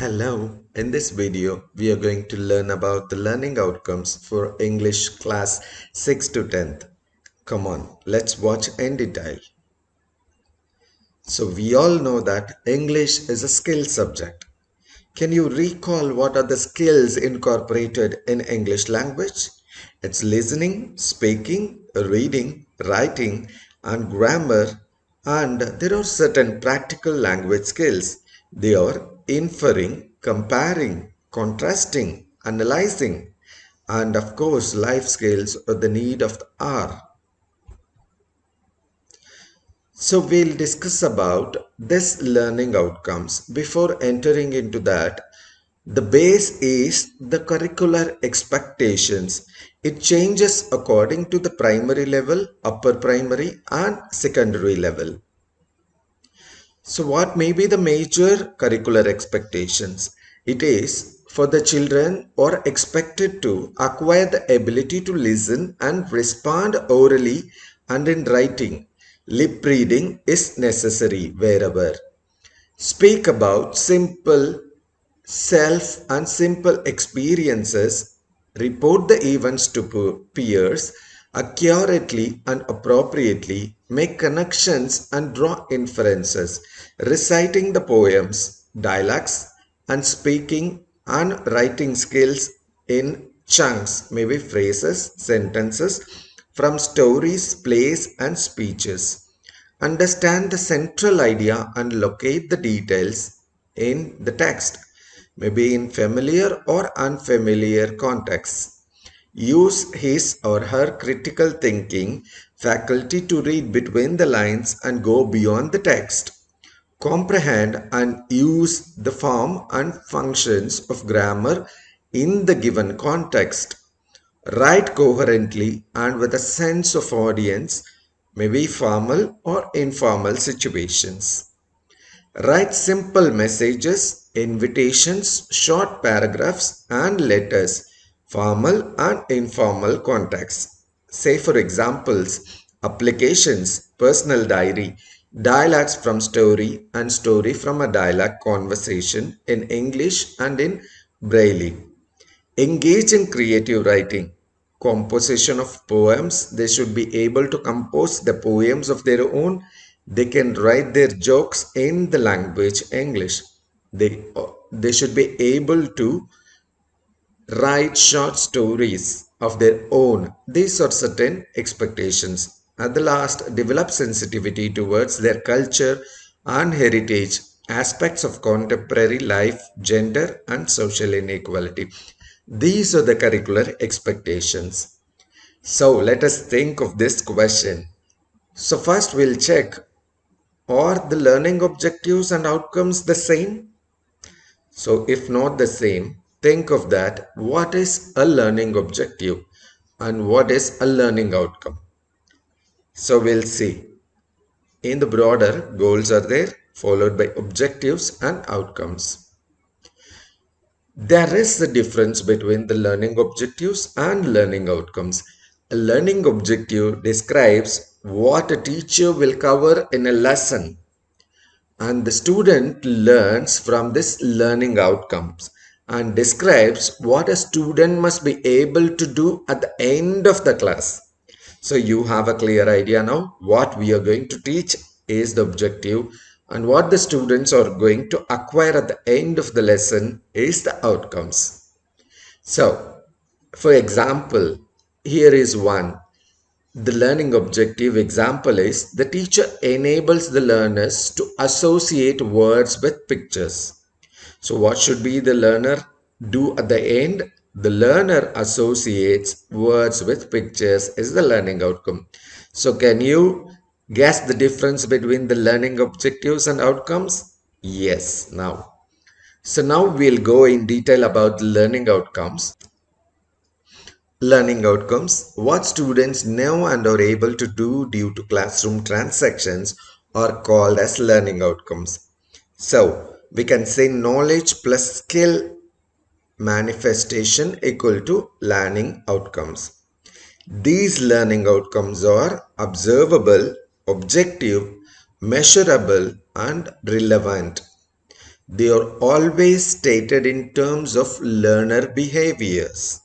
Hello, in this video we are going to learn about the learning outcomes for English class 6 to 10th. Come on, let's watch in detail. So we all know that English is a skill subject. Can you recall what are the skills incorporated in English language? It's listening, speaking, reading, writing, and grammar, and there are certain practical language skills. They are inferring, comparing, contrasting, analyzing, and of course, life skills or the need of the hour. So we'll discuss about this learning outcomes. Before entering into that, the base is the curricular expectations. It changes according to the primary level, upper primary and secondary level. So what may be the major curricular expectations? It is for the children are expected to acquire the ability to listen and respond orally and in writing. Lip reading is necessary wherever. Speak about simple self and simple experiences, report the events to peers, accurately and appropriately, make connections and draw inferences, reciting the poems, dialects, and speaking and writing skills in chunks, maybe phrases, sentences, from stories, plays, and speeches. Understand the central idea and locate the details in the text, maybe in familiar or unfamiliar contexts. Use his or her critical thinking faculty to read between the lines and go beyond the text. Comprehend and use the form and functions of grammar in the given context. Write coherently and with a sense of audience, maybe formal or informal situations. Write simple messages, invitations, short paragraphs, and letters, formal and informal contexts. Say, for examples, applications, personal diary, dialogues from story, and story from a dialogue conversation in English and in Braille. Engage in creative writing, composition of poems. They should be able to compose the poems of their own. They can write their jokes in the language English. They should be able to write short stories of their own. These are certain expectations. At the last, develop sensitivity towards their culture and heritage, aspects of contemporary life, gender, and social inequality. These are the curricular expectations. So let us think of this question. So first we'll check, are the learning objectives and outcomes the same? So if not the same, think of that. What is a learning objective and what is a learning outcome? So we'll see. In the broader, goals are there, followed by objectives and outcomes. There is a difference between the learning objectives and learning outcomes. A learning objective describes what a teacher will cover in a lesson, and the student learns from this learning outcomes and describes what a student must be able to do at the end of the class. So you have a clear idea now. What we are going to teach is the objective, and what the students are going to acquire at the end of the lesson is the outcomes. So, for example, here is one. The learning objective example is the teacher enables the learners to associate words with pictures. So what should be the learner do at the end? The learner associates words with pictures is the learning outcome. So can you guess the difference between the learning objectives and outcomes? Yes, now. So now we'll go in detail about the learning outcomes. Learning outcomes, what students know and are able to do due to classroom transactions are called as learning outcomes. So we can say knowledge plus skill manifestation equal to learning outcomes. These learning outcomes are observable, objective, measurable, and relevant. They are always stated in terms of learner behaviors.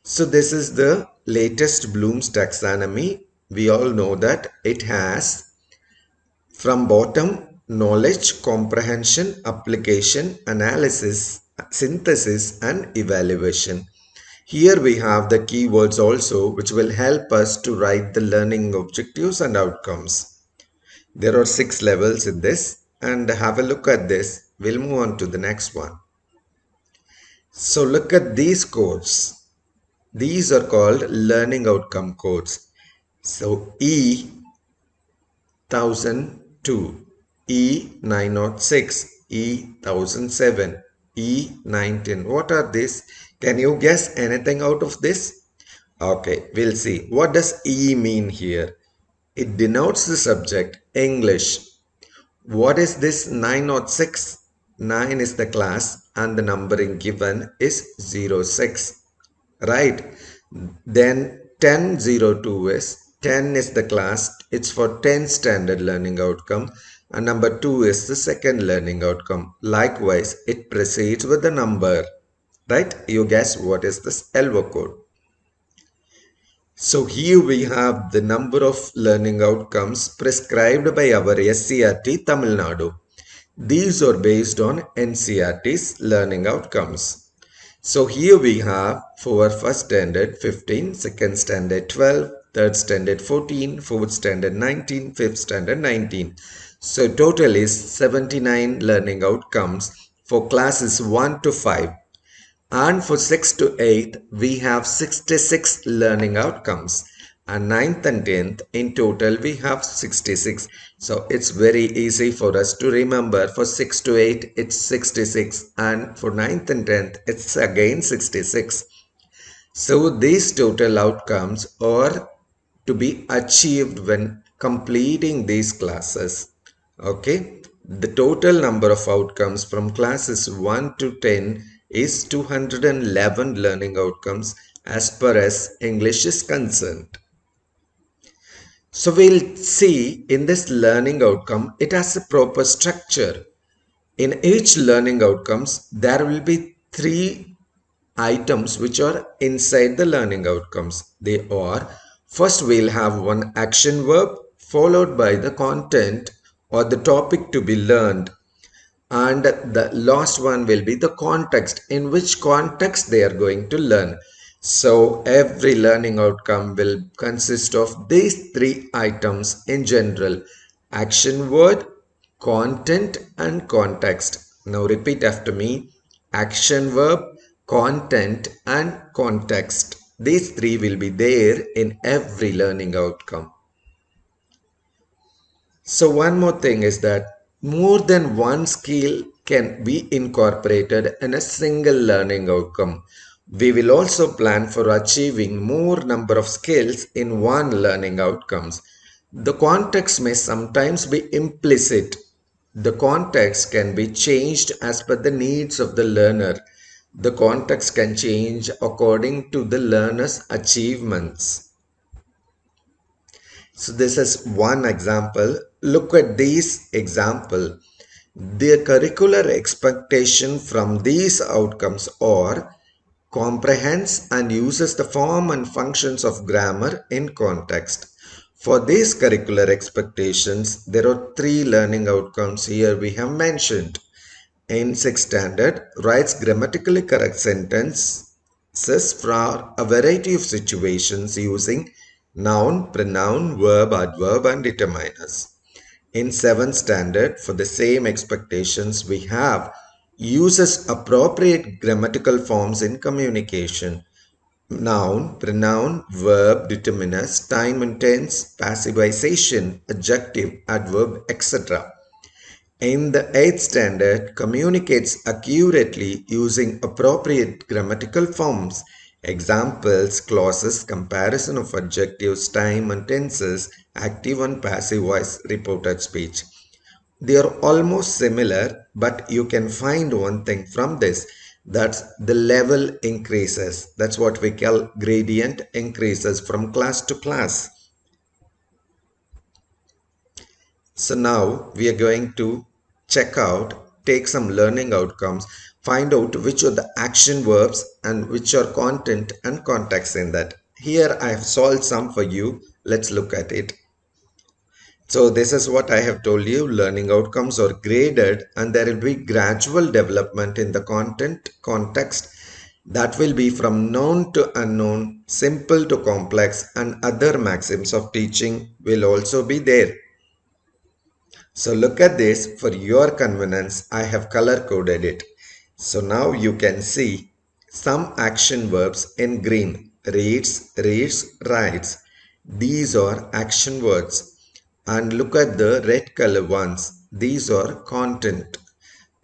So this is the latest Bloom's taxonomy. We all know that it has from bottom knowledge, comprehension, application, analysis, synthesis and evaluation. Here we have the keywords also which will help us to write the learning objectives and outcomes. There are 6 levels in this and have a look at this. We'll move on to the next one. So look at these codes. These are called learning outcome codes. So E1002, E906, E1007, E19. What are these? Can you guess anything out of this? Okay, we'll see. What does E mean here? It denotes the subject English. What is this 906? 9 is the class and the numbering given is 06. Right? Then 1002 is 10 is the class. It's for 10 standard learning outcome. And number 2 is the second learning outcome. Likewise, it proceeds with the number. Right? You guess what is this LO code. So here we have the number of learning outcomes prescribed by our SCRT Tamil Nadu. These are based on NCRT's learning outcomes. So here we have for first standard 15, second standard 12, third standard 14, fourth standard 19, fifth standard 19. So total is 79 learning outcomes for classes 1 to 5. And for 6 to 8, we have 66 learning outcomes. And 9th and 10th, in total, we have 66. So it's very easy for us to remember. For 6 to 8, it's 66. And for 9th and 10th, it's again 66. So these total outcomes are to be achieved when completing these classes. Okay. The total number of outcomes from classes 1 to 10 is 211 learning outcomes as per as English is concerned. So we'll see in this learning outcome, it has a proper structure. In each learning outcomes, there will be 3 items which are inside the learning outcomes. They are, first we'll have one action verb followed by the content or the topic to be learned, and the last one will be the context, in which context they are going to learn. So every learning outcome will consist of these 3 items in general: action word, content and context. Now repeat after me: action verb, content and context. These 3 will be there in every learning outcome. So one more thing is that more than one skill can be incorporated in a single learning outcome. We will also plan for achieving more number of skills in one learning outcomes. The context may sometimes be implicit. The context can be changed as per the needs of the learner. The context can change according to the learner's achievements. So this is one example. Look at this example. The curricular expectation from these outcomes are comprehends and uses the form and functions of grammar in context. For these curricular expectations, there are 3 learning outcomes here we have mentioned. In 6th standard, writes grammatically correct sentences for a variety of situations using noun, pronoun, verb, adverb and determiners. In 7th standard, for the same expectations, we have uses appropriate grammatical forms in communication: noun, pronoun, verb, determiners, time and tense, passivization, adjective, adverb, etc. In the 8th standard, communicates accurately using appropriate grammatical forms. Examples, clauses, comparison of adjectives, time and tenses, active and passive voice, reported speech. They are almost similar, but you can find one thing from this. That's the level increases. That's what we call gradient increases from class to class. So now we are going to check out, take some learning outcomes, find out which are the action verbs and which are content and context in that. Here I have solved some for you. Let's look at it. So this is what I have told you. Learning outcomes are graded and there will be gradual development in the content context that will be from known to unknown, simple to complex, and other maxims of teaching will also be there. So look at this. For your convenience, I have color coded it. So now you can see some action verbs in green. Reads, reads, writes. These are action words. And look at the red color ones. These are content.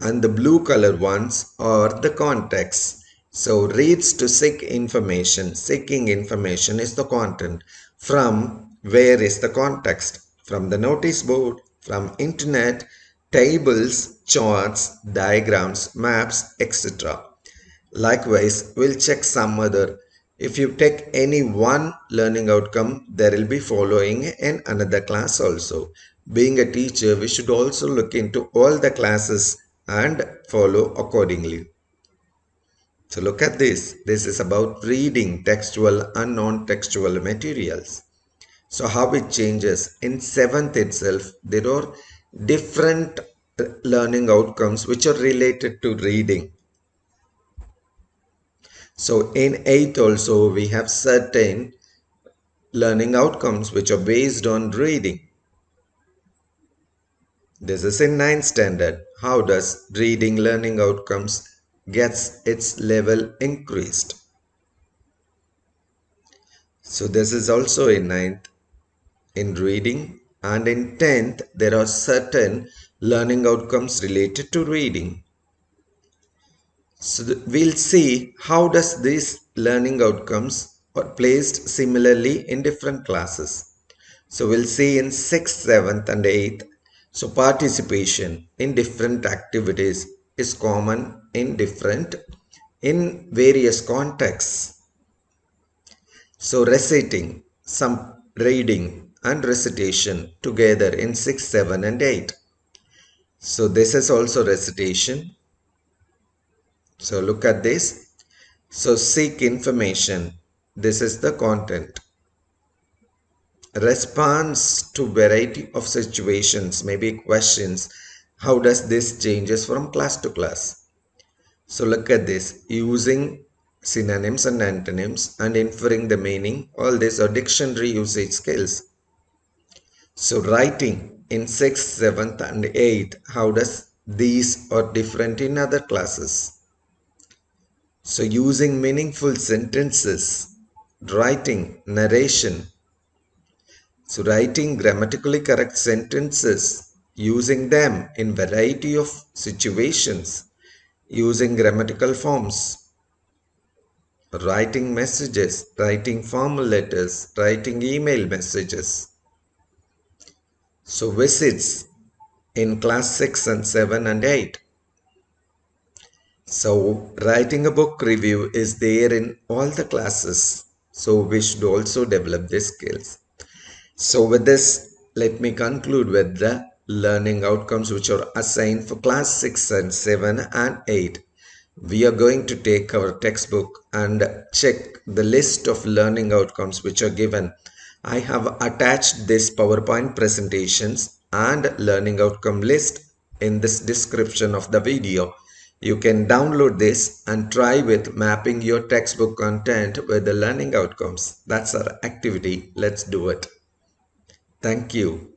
And the blue color ones are the context. So reads to seek information. Seeking information is the content. From where is the context? From the notice board, from internet, tables, charts, diagrams, maps, etc. Likewise, we'll check some other. If you take any one learning outcome, there will be following in another class also. Being a teacher, we should also look into all the classes and follow accordingly. So look at this. This is about reading textual and non-textual materials. So how it changes. In 7th itself, there are different learning outcomes which are related to reading. So in 8th also we have certain learning outcomes which are based on reading. This is in 9th standard. How does reading learning outcomes gets its level increased? So this is also in 9th in reading, and in 10th there are certain learning outcomes related to reading. So we'll see how does these learning outcomes are placed similarly in different classes. So we'll see in 6th, 7th and 8th. So participation in different activities is common in various contexts. So reciting, some reading and recitation together in 6, 7 and 8. So this is also recitation. So look at this. So seek information. This is the content. Response to variety of situations, maybe questions. How does this changes from class to class? So look at this. Using synonyms and antonyms and inferring the meaning. All these are dictionary usage skills. So writing in 6th, 7th and 8th. How does these are different in other classes? So using meaningful sentences, writing, narration. So writing grammatically correct sentences, using them in variety of situations, using grammatical forms, writing messages, writing formal letters, writing email messages. So visits in class 6 and 7 and 8. So writing a book review is there in all the classes. So we should also develop these skills. So with this, let me conclude with the learning outcomes which are assigned for class 6 and 7 and 8. We are going to take our textbook and check the list of learning outcomes which are given. I have attached this PowerPoint presentations and learning outcome list in this description of the video. You can download this and try with mapping your textbook content with the learning outcomes. That's our activity. Let's do it. Thank you.